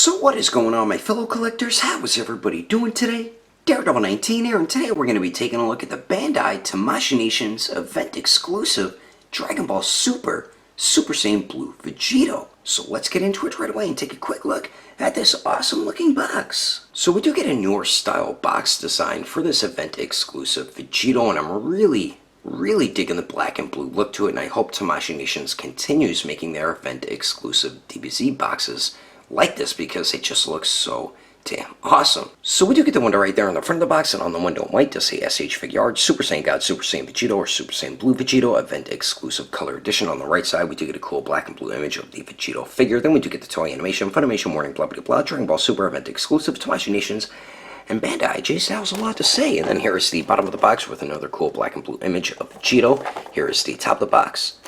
So what is going on, my fellow collectors? How is everybody doing today? Daredevil 19 here, and today we're going to be taking a look at the Bandai Tamashii Nation's event exclusive Dragon Ball Super Saiyan Blue Vegetto. So let's get into it right away and take a quick look at this awesome looking box. So we do get a newer style box design for this event exclusive Vegetto, and I'm really digging the black and blue look to it, and I hope Tamashii Nations continues making their event exclusive DBZ boxes like this because it just looks so damn awesome. So we do get the window right there on the front of the box, and on the window in white to say SH Figuarts, Super Saiyan God, Super Saiyan Vegetto, or Super Saiyan Blue Vegetto, event exclusive color edition. On the right side, we do get a cool black and blue image of the Vegetto figure. Then we do get the toy animation, Funimation warning, blah blah blah, Dragon Ball Super event exclusive, Tamashii Nations, and Bandai. J has a lot to say. And then here is the bottom of the box with another cool black and blue image of Vegetto. Here is the top of the box.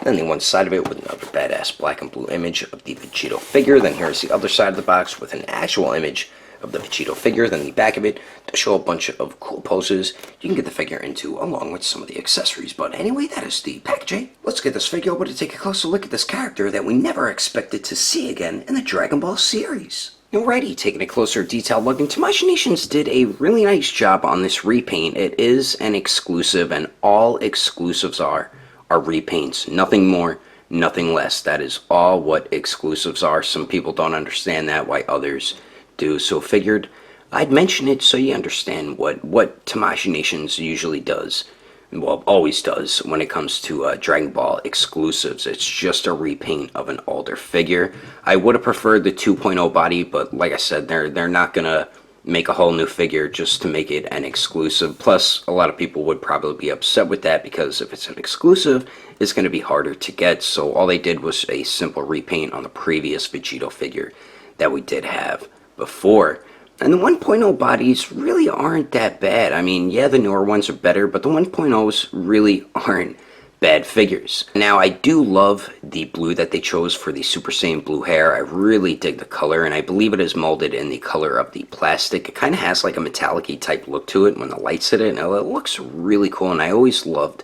Then the one side of it with another badass black and blue image of the Vegetto figure. Then here's the other side of the box with an actual image of the Vegetto figure. Then the back of it to show a bunch of cool poses you can get the figure into along with some of the accessories. But anyway, that is the packaging. Let's get this figure over to take a closer look at this character that we never expected to see again in the Dragon Ball series. Alrighty, taking a closer detailed look, and Tamashii Nations did a really nice job on this repaint. It is an exclusive, and all exclusives are repaints. Nothing more, nothing less. That is all what exclusives are. Some people don't understand that, why others do. So figured I'd mention it so you understand what Tamashii Nations usually does. Well, always does when it comes to Dragon Ball exclusives. It's just a repaint of an older figure. I would have preferred the 2.0 body, but like I said, they're not gonna make a whole new figure just to make it an exclusive. Plus, a lot of people would probably be upset with that because if it's an exclusive, it's going to be harder to get. So all they did was a simple repaint on the previous Vegetto figure that we did have before. And the 1.0 bodies really aren't that bad. I mean, yeah, the newer ones are better, but the 1.0s really aren't bad figures. Now, I do love the blue that they chose for the Super Saiyan Blue hair. I really dig the color, and I believe it is molded in the color of the plastic. It kind of has like a metallic-y type look to it when the lights hit it, and it looks really cool, and I always loved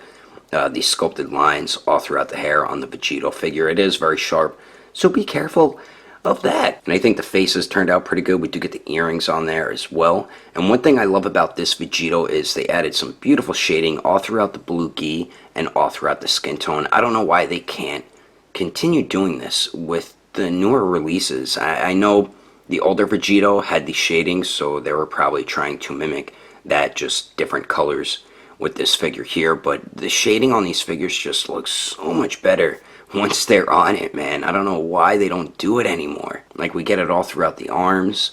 the sculpted lines all throughout the hair on the Vegetto figure. It is very sharp, so be careful of that. And I think the faces turned out pretty good. We do get the earrings on there as well. And one thing I love about this Vegetto is they added some beautiful shading all throughout the blue gi and all throughout the skin tone. I don't know why they can't continue doing this with the newer releases. I know the older Vegetto had the shading, so they were probably trying to mimic that, just different colors with this figure here. But the shading on these figures just looks so much better once they're on it, man. I don't know why they don't do it anymore. Like, we get it all throughout the arms,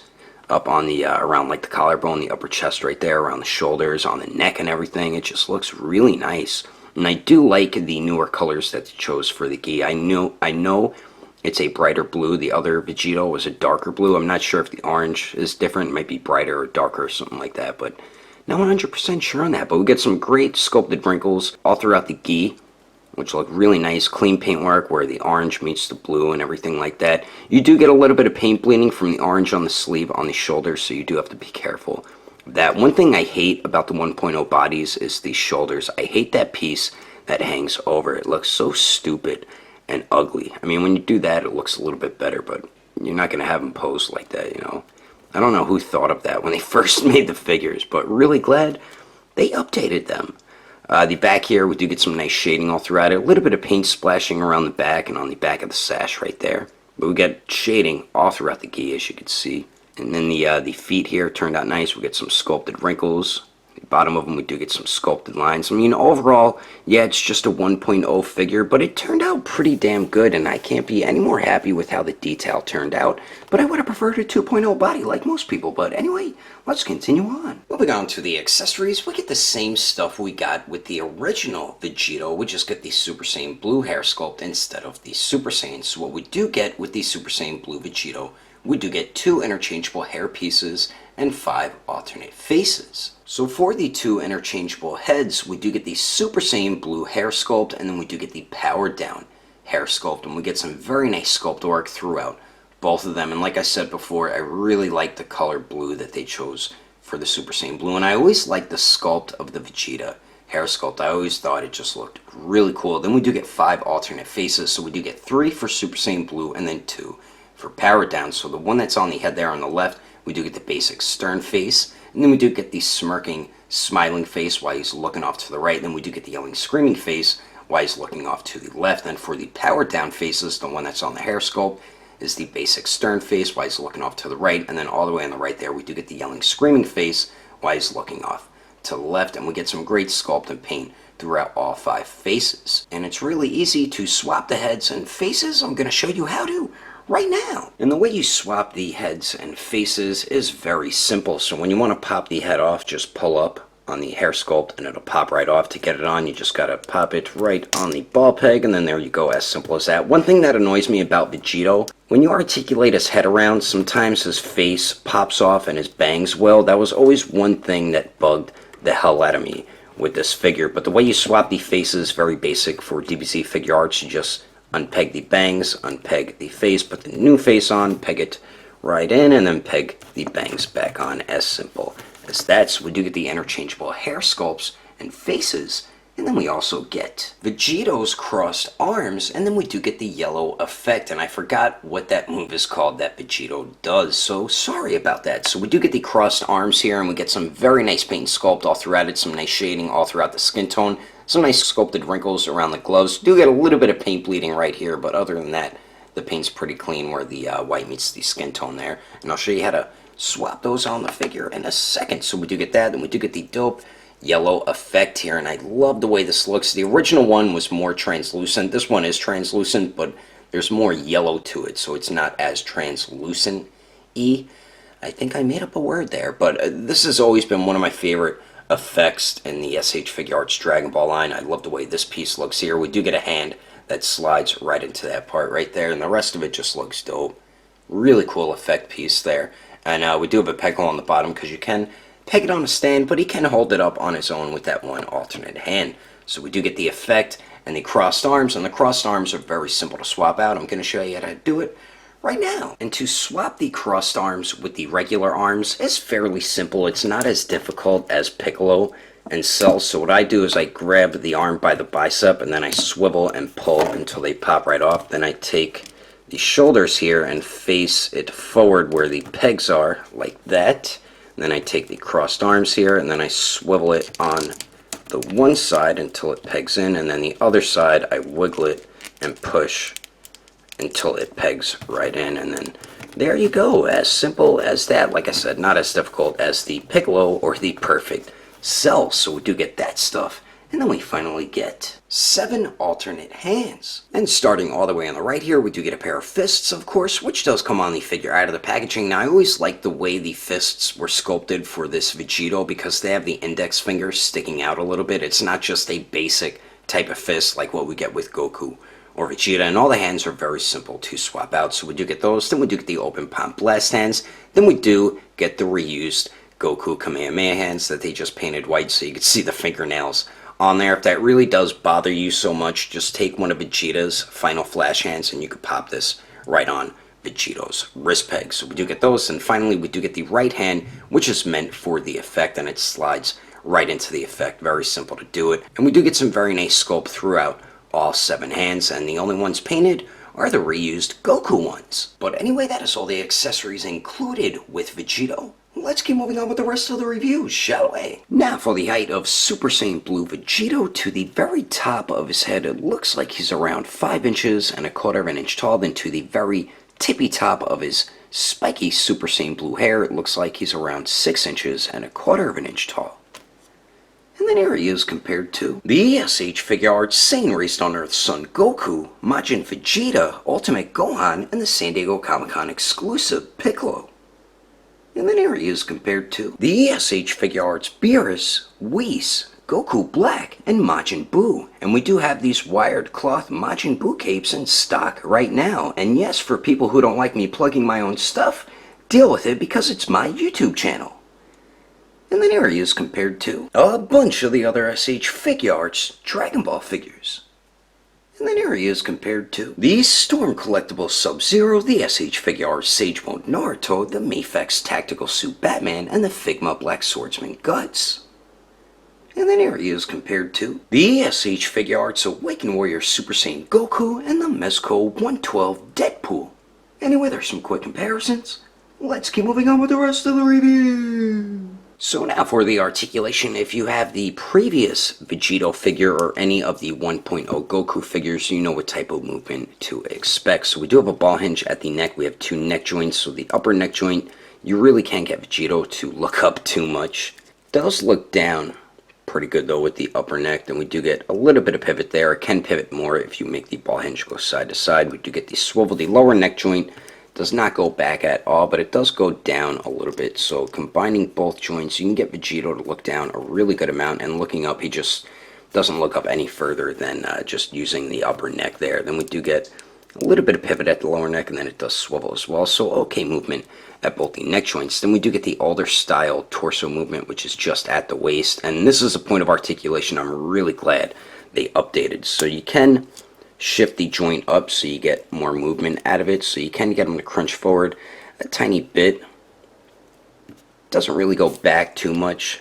up on the, around like the collarbone, the upper chest right there, around the shoulders, on the neck and everything. It just looks really nice. And I do like the newer colors that they chose for the gi. I know it's a brighter blue. The other Vegetto was a darker blue. I'm not sure if the orange is different. It might be brighter or darker or something like that, but not 100% sure on that. But we get some great sculpted wrinkles all throughout the gi, which look really nice. Clean paintwork where the orange meets the blue and everything like that. You do get a little bit of paint bleeding from the orange on the sleeve on the shoulders, so you do have to be careful of that. One thing I hate about the 1.0 bodies is the shoulders. I hate that piece that hangs over. It looks so stupid and ugly. I mean, when you do that, it looks a little bit better, but you're not going to have them posed like that, you know. I don't know who thought of that when they first made the figures, but really glad they updated them. The back here, we do get some nice shading all throughout it. A little bit of paint splashing around the back and on the back of the sash right there. But we get shading all throughout the gi, as you can see. And then the feet here turned out nice. We get some sculpted wrinkles. The bottom of them, we do get some sculpted lines. I mean, overall, yeah, it's just a 1.0 figure, but it turned out pretty damn good, and I can't be any more happy with how the detail turned out. But I would have preferred a 2.0 body like most people. But anyway, let's continue on. Moving on to the accessories, we get the same stuff we got with the original Vegetto. We just get the Super Saiyan Blue hair sculpt instead of the Super Saiyan. So what we do get with the Super Saiyan Blue Vegetto, we do get 2 interchangeable hair pieces and 5 alternate faces. So for the 2 interchangeable heads, we do get the Super Saiyan Blue hair sculpt, and then we do get the Powered Down hair sculpt, and we get some very nice sculpt work throughout both of them. And like I said before, I really like the color blue that they chose for the Super Saiyan Blue, and I always liked the sculpt of the Vegeta hair sculpt. I always thought it just looked really cool. Then we do get 5 alternate faces, so we do get 3 for Super Saiyan Blue and then 2 for power down. So the one that's on the head there on the left, we do get the basic stern face, and then we do get the smirking, smiling face while he's looking off to the right, and then we do get the yelling, screaming face while he's looking off to the left. And for the power down faces, the one that's on the hair sculpt is the basic stern face while he's looking off to the right, and then all the way on the right there, we do get the yelling, screaming face while he's looking off to the left, and we get some great sculpt and paint throughout all 5 faces. And it's really easy to swap the heads and faces. I'm going to show you how to right now. And the way you swap the heads and faces is very simple. So when you want to pop the head off, just pull up on the hair sculpt and it'll pop right off. To get it on, you just got to pop it right on the ball peg, and then there you go, as simple as that. One thing that annoys me about Vegito, when you articulate his head around, sometimes his face pops off and his bangs will. That was always one thing that bugged the hell out of me with this figure. But the way you swap the faces, very basic for DBZ Figuarts. You just unpeg the bangs, unpeg the face, put the new face on, peg it right in, and then peg the bangs back on. As simple as that. So we do get the interchangeable hair sculpts and faces, and then we also get Vegito's crossed arms, and then we do get the yellow effect. And I forgot what that move is called that Vegito does, so sorry about that. So we do get the crossed arms here, and we get some very nice paint and sculpt all throughout it, some nice shading all throughout the skin tone, some nice sculpted wrinkles around the gloves. Do get a little bit of paint bleeding right here, but other than that, the paint's pretty clean where the white meets the skin tone there. And I'll show you how to swap those on the figure in a second. So we do get that, and we do get the dope yellow effect here, and I love the way this looks. The original one was more translucent. This one is translucent, but there's more yellow to it, so it's not as translucent-y. I think I made up a word there, but this has always been one of my favorite effects in the SH Figuarts Dragon Ball line. I love the way this piece looks here. We do get a hand that slides right into that part right there, and the rest of it just looks dope. Really cool effect piece there. And we do have a peg hole on the bottom because you can peg it on a stand, but he can hold it up on his own with that one alternate hand. So we do get the effect and the crossed arms, and the crossed arms are very simple to swap out. I'm going to show you how to do it right now. And to swap the crossed arms with the regular arms is fairly simple. It's not as difficult as Piccolo and Cell. So what I do is I grab the arm by the bicep, and then I swivel and pull until they pop right off. Then I take the shoulders here and face it forward where the pegs are, like that. And then I take the crossed arms here, and then I swivel it on the one side until it pegs in, and then the other side I wiggle it and push until it pegs right in, and then there you go. As simple as that. Like I said, not as difficult as the Piccolo or the Perfect Cell. So we do get that stuff. And then we finally get 7 alternate hands. And starting all the way on the right here, we do get a pair of fists, of course, which does come on the figure out of the packaging. Now, I always like the way the fists were sculpted for this Vegito because they have the index finger sticking out a little bit. It's not just a basic type of fist like what we get with Goku or Vegeta. And all the hands are very simple to swap out. So we do get those. Then we do get the open palm blast hands. Then we do get the reused Goku Kamehameha hands that they just painted white so you can see the fingernails on there. If that really does bother you so much, just take one of Vegeta's final flash hands and you could pop this right on Vegito's wrist peg. So we do get those, and finally we do get the right hand, which is meant for the effect, and it slides right into the effect. Very simple to do it. And we do get some very nice sculpt throughout all 7 hands, and the only ones painted are the reused Goku ones. But anyway, that is all the accessories included with Vegito. Let's keep moving on with the rest of the reviews, shall we? Now for the height of Super Saiyan Blue Vegito. To the very top of his head, it looks like he's around 5 inches and a quarter of an inch tall. Then to the very tippy top of his spiky Super Saiyan Blue hair, it looks like he's around 6 inches and a quarter of an inch tall. And then here he is compared to the SH Figuarts Saiyan Raised on Earth Son Goku, Majin Vegeta, Ultimate Gohan, and the San Diego Comic-Con exclusive Piccolo. And then here he is compared to the SH Figuarts Beerus, Whis, Goku Black, and Majin Buu. And we do have these wired cloth Majin Buu capes in stock right now. And yes, for people who don't like me plugging my own stuff, deal with it because it's my YouTube channel. And then here he is compared to a bunch of the other SH Figuarts Dragon Ball figures. And then here he is compared to the Storm Collectible Sub-Zero, the SH Figuarts Sage Mode Naruto, the Mafex Tactical Suit Batman, and the Figma Black Swordsman Guts. And then here he is compared to the SH Figuarts Awakened Warrior Super Saiyan Goku and the Mezco 112 Deadpool. Anyway, there's some quick comparisons. Let's keep moving on with the rest of the review. So now for the articulation. If you have the previous Vegito figure or any of the 1.0 Goku figures, you know what type of movement to expect. So we do have a ball hinge at the neck. We have two neck joints. So the upper neck joint, you really can't get Vegito to look up too much. It does look down pretty good though with the upper neck. Then we do get a little bit of pivot there. It can pivot more if you make the ball hinge go side to side. We do get the swivel. The lower neck joint does not go back at all, but it does go down a little bit. So combining both joints, you can get Vegito to look down a really good amount, and looking up, he just doesn't look up any further than just using the upper neck there. Then we do get a little bit of pivot at the lower neck, and then it does swivel as well. So okay movement at both the neck joints. Then we do get the older style torso movement, which is just at the waist, and this is a point of articulation I'm really glad they updated. So you can shift the joint up so you get more movement out of it, so you can get them to crunch forward a tiny bit. Doesn't really go back too much.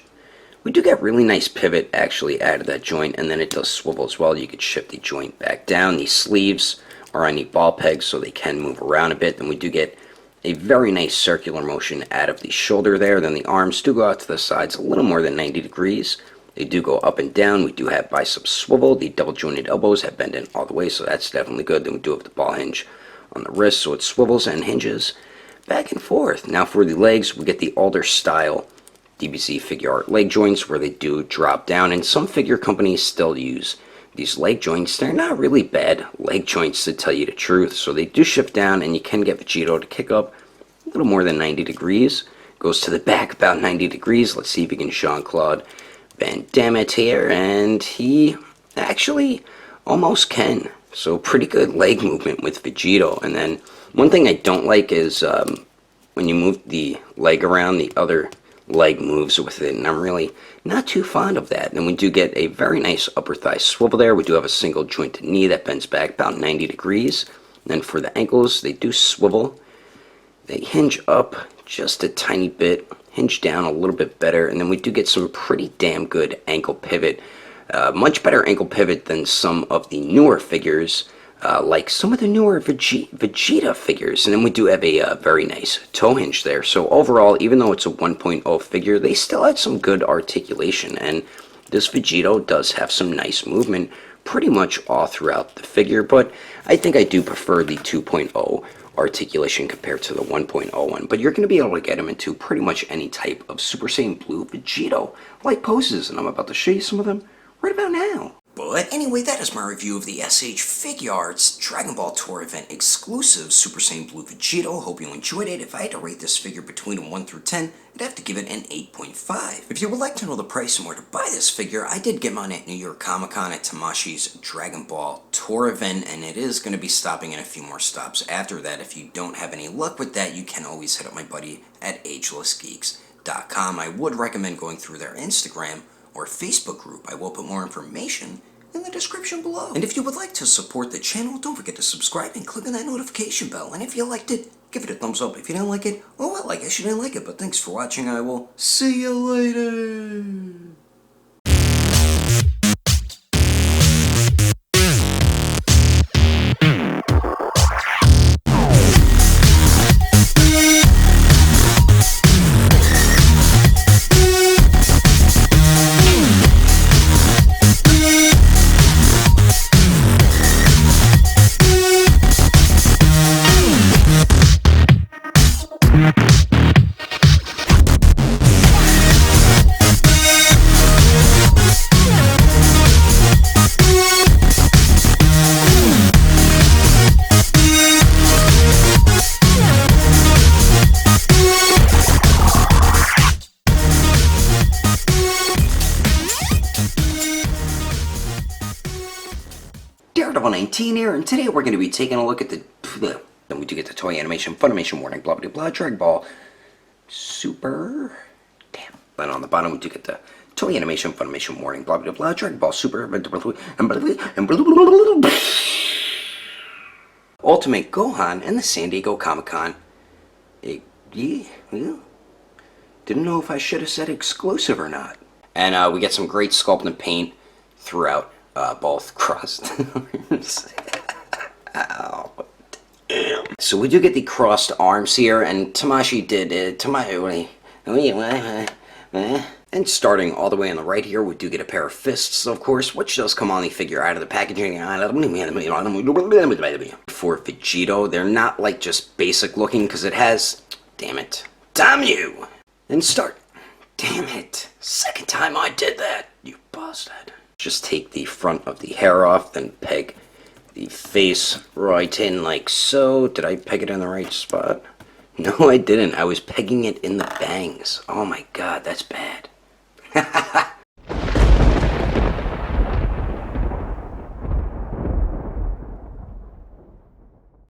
We do get really nice pivot actually out of that joint, and then it does swivel as well. You could shift the joint back down. These sleeves are on the ball pegs, so they can move around a bit. Then we do get a very nice circular motion out of the shoulder there. Then the arms do go out to the sides a little more than 90 degrees. They do go up and down. We do have bicep swivel. The double jointed elbows have bent in all the way, so that's definitely good. Then we do have the ball hinge on the wrist, so it swivels and hinges back and forth. Now for the legs, we get the older style DBZ figure art leg joints where they do drop down, and some figure companies still use these leg joints. They're not really bad leg joints to tell you the truth, so they do shift down, and you can get Vegito to kick up a little more than 90 degrees. Goes to the back about 90 degrees. Let's see if we can Jean-Claude Van Damme it here, and he actually almost can. So pretty good leg movement with Vegito. And then one thing I don't like is when you move the leg around, the other leg moves with it, and I'm really not too fond of that. Then we do get a very nice upper thigh swivel there. We do have a single jointed knee that bends back about 90 degrees. And then for the ankles, they do swivel. They hinge up just a tiny bit, hinge down a little bit better, and then we do get some pretty damn good ankle pivot. Much better ankle pivot than some of the newer figures, like some of the newer Vegeta figures. And then we do have a very nice toe hinge there. So overall, even though it's a 1.0 figure, they still had some good articulation, and this Vegito does have some nice movement pretty much all throughout the figure, but I think I do prefer the 2.0 articulation compared to the 1.0 one, but you're going to be able to get him into pretty much any type of Super Saiyan Blue Vegito like poses, and I'm about to show you some of them right about now. But anyway, that is my review of the SH Figuarts Dragon Ball Tour event exclusive Super Saiyan Blue Vegito. Hope you enjoyed it. If I had to rate this figure between a 1 through 10, I'd have to give it an 8.5. If you would like to know the price and where to buy this figure, I did get mine at New York Comic Con at Tamashii's Dragon Ball Tour event, and it is going to be stopping in a few more stops after that. If you don't have any luck with that, you can always hit up my buddy at Agelessgeeks.com. I would recommend going through their Instagram or Facebook group. I will put more information in the description below. And if you would like to support the channel, don't forget to subscribe and click on that notification bell. And if you liked it, give it a thumbs up. If you didn't like it, oh well, I guess you didn't like it. But thanks for watching. I will see you later. Daredevil 19 here, and today we're going to be taking a look at then we do get the toy animation, Funimation warning, blah blah blah, Dragon Ball Super, damn. Then on the bottom we do get the toy animation, Funimation warning, blah blah blah, Dragon Ball Super, Ultimate Gohan and the San Diego Comic-Con. Didn't know if I should have said exclusive or not. And we get some great sculpt and paint throughout both crossed arms. Ow. So we do get the crossed arms here, and Tamashii did it. And starting all the way on the right here, we do get a pair of fists, of course, which does come on the figure out of the packaging. For Vegetto, they're not like just basic looking, because it has, damn it, damn you, and start. Damn it, second time I did that, you bastard. Just take the front of the hair off, then peg the face right in like so. Did I peg it in the right spot? No, I didn't. I was pegging it in the bangs. Oh my god, that's bad.